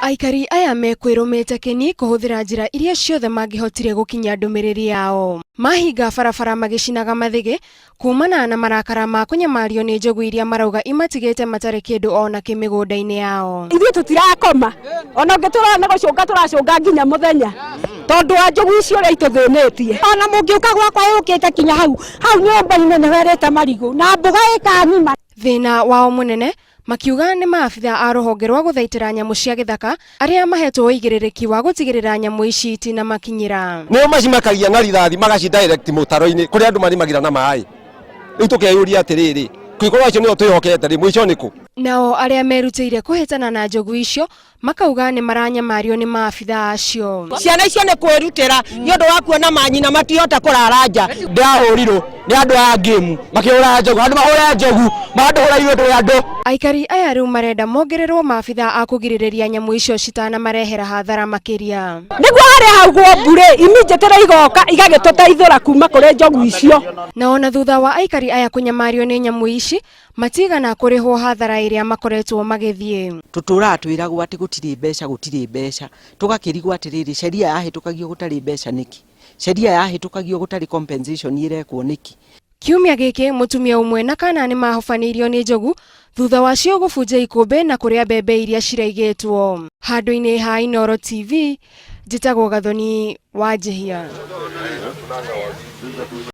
Aikari aya mekwirumite keni kuhuthira njira iria ciothe mangihotire gukinya ndumiriri yao. Mahinga barabara magicinaga mathige kumana na marakara ma kunyamario ni njogu iria marauga imatigite matare kindu ona kimigunda-ini yao. Ithuĩ tutirakoma ona ngitura na gucunga turacunga nginya muthenya tondu wa njogu icio ria ituthinetie. Ona mungiuka gwakwa yukite kinya hau nyumba-ini ni werete marigu na mbuga ikanyima. Thina wao munene makiuga ni maabitha a ruhonge rwa guthaitira nyamu cia githaka aria mahetwo uigirирiki wa gutigirira nyamu ici itina makinyira. Nio macimakagia na rithathi magaci direct mutaro-ini kuri andu marimagira na mai. Riu tukeyuria atiriri kwikoro acio nio twihokete ri mwico niku. Nao aria merutire kuhitana na njogu icio makauga ni maranyamario ni maabitha acio. Ciana icio ni kwirutira ni undu wa kuona manyina matihota kurara nja. Ndahurirwo ni andu a game makihura njogu andu mahura njogu maduhura ithuĩ andu. Aikari aya riu marenda mongererwo maabitha a kugiririria nyamu icio citana marehera hathara makiria. Niguo hari hau gwo mbure iminjetera igoka igagituteithura kuma kuri njogu icio. Na ona thutha wa aikari aya kunyamario ni nyamu ici matigana kurihwo hathara iria makoretwo magithie. Tutura twiragwo ati gutiri mbeca tugakirigwo atiriri sheria yahitukagio gutari mbeca niki sheria yahitukagio gutari compensation irekwo niki. Kiumia giki mutumia umwe na kana ni mahofanirio ni njogu thutha wacio gubunja ikumbi na kuria mbembe iria ciraigitwo. Handu-ini ha Inooro TV njitagwo Gathoni wa Njihia.